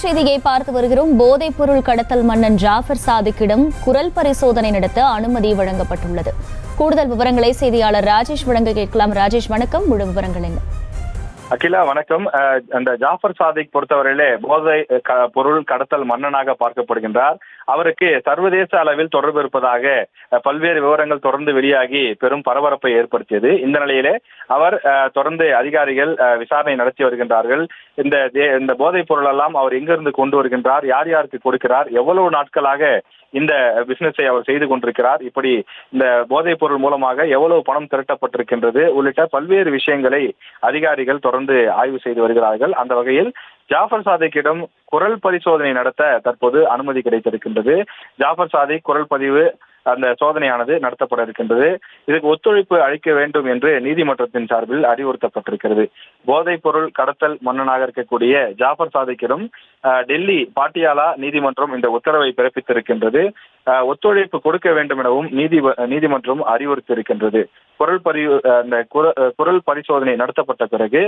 செய்தியை பார்த்து வருகிறோம். போதைப் பொருள் கடத்தல் மன்னன் ஜாஃபர் சாதிக்கிடம் குரல் பரிசோதனை நடத்த அனுமதி வழங்கப்பட்டுள்ளது. கூடுதல் விவரங்களை செய்தியாளர் ராஜேஷ் வழங்க கேட்கலாம். ராஜேஷ், வணக்கம். முழு விவரங்கள் என்ன? அகிலா, வணக்கம். அந்த ஜாஃபர் சாதிக் பொறுத்தவரையிலே போதை பொருள் கடத்தல் மன்னனாக பார்க்கப்படுகின்றார். அவருக்கு சர்வதேச அளவில் தொடர்பு இருப்பதாக பல்வேறு விவரங்கள் தொடர்ந்து வெளியாகி பெரும் பரபரப்பை ஏற்படுத்தியது. இந்த நிலையிலே அவர் தொடர்ந்து அதிகாரிகள் விசாரணை நடத்தி வருகின்றார்கள். இந்த போதைப் பொருள் எல்லாம் அவர் எங்கிருந்து கொண்டு வருகின்றார், யார் யாருக்கு கொடுக்கிறார், எவ்வளவு நாட்களாக இந்த பிசினஸை அவர் செய்து கொண்டிருக்கிறார், இப்படி இந்த போதைப் பொருள் மூலமாக எவ்வளவு பணம் திரட்டப்பட்டிருக்கின்றது உள்ளிட்ட பல்வேறு விஷயங்களை அதிகாரிகள் தொடர்ந்து ஆய்வு செய்து வருகிறார்கள். அந்த வகையில் ஜாஃபர் சாதிக்கிடம் குரல் பரிசோதனை நடத்த தற்போது அனுமதி கிடைத்திருக்கின்றது. ஜாஃபர் சாதிக் குரல் பதிவு அந்த சோதனையானது நடத்தப்பட இருக்கின்றது. இதுக்கு ஒத்துழைப்பு அளிக்க வேண்டும் என்று நீதிமன்றத்தின் சார்பில் அறிவுறுத்தப்பட்டிருக்கிறது. போதைப் பொருள் கடத்தல் மன்னனாக இருக்கக்கூடிய ஜாஃபர் சாதிக்கிடம் டெல்லி பாட்டியாலா நீதிமன்றம் இந்த உத்தரவை பிறப்பித்திருக்கின்றது. ஒத்துழைப்பு கொடுக்க வேண்டும் எனவும் நீதிமன்றம் அறிவுறுத்தியிருக்கின்றது. குரல் பரிசோதனை நடத்தப்பட்ட பிறகு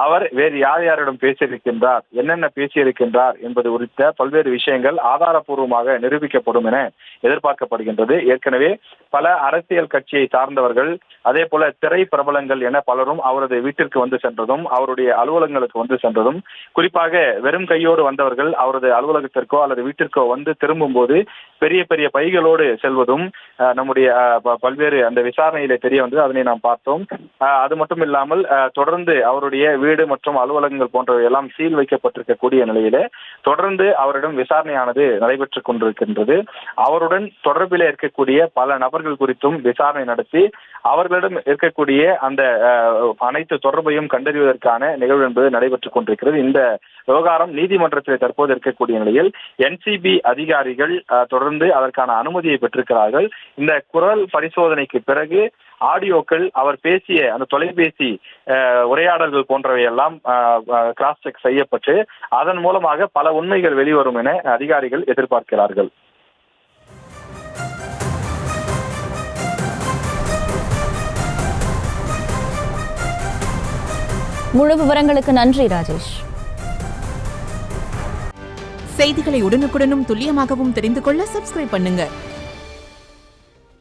அவர் வேறு யார் யாரிடம் பேசியிருக்கின்றார், என்னென்ன பேசியிருக்கின்றார் என்பது குறித்த பல்வேறு விஷயங்கள் ஆதாரப்பூர்வமாக நிரூபிக்கப்படும் என எதிர்பார்க்கப்படுகின்றது. ஏற்கனவே பல அரசியல் கட்சியை சார்ந்தவர்கள், அதே போல திரை பிரபலங்கள் என பலரும் அவரது வீட்டிற்கு வந்து சென்றதும் அவருடைய அலுவலகங்களுக்கு வந்து சென்றதும், குறிப்பாக வெறும் கையோடு வந்தவர்கள் அவரது அலுவலகத்திற்கோ அல்லது வீட்டிற்கோ வந்து திரும்பும் போது பெரிய பெரிய பைகளோடு செல்வதும் நம்முடைய பல்வேறு அந்த விசாரணையிலே தெரிய வந்து அதனை நாம் பார்த்தோம். அது மட்டும் இல்லாமல் தொடர்ந்து அவருடைய வீடு மற்றும் அலுவலகங்கள் போன்றவை எல்லாம் சீல் வைக்கப்பட்டிருக்கக்கூடிய நிலையிலே தொடர்ந்து அவரிடம் விசாரணையானது நடைபெற்றுக் கொண்டிருக்கின்றது. அவருடன் தொடர்பில் இருக்கக்கூடிய பல நபர்கள் குறித்தும் விசாரணை நடத்தி அவர்களிடம் இருக்கக்கூடிய அந்த அனைத்து தொடர்பையும் கண்டறிவதற்கான நிகழ்வு என்பது நடைபெற்றுக் கொண்டிருக்கிறது. இந்த விவகாரம் நீதிமன்றத்தில் தற்போது இருக்கக்கூடிய நிலையில் NCB அதிகாரிகள் தொடர்ந்து அதற்கான அனுமதியை பெற்றிருக்கிறார்கள். இந்த குரல் பரிசோதனைக்கு பிறகு ஆடியோக்கள், அவர் பேசிய அந்த தொலைபேசி உரையாடல்கள் போன்றவை எல்லாம் கிராஸ் செக் செய்யப்பட்டு அதன் மூலமாக பல உண்மைகள் வெளிவரும் என அதிகாரிகள் எதிர்பார்க்கிறார்கள். முழு விவரங்களுக்கு நன்றி ராஜேஷ். செய்திகளை உடனுக்குடனும் துல்லியமாகவும் தெரிந்து கொள்ள சப்ஸ்கிரைப் பண்ணுங்க.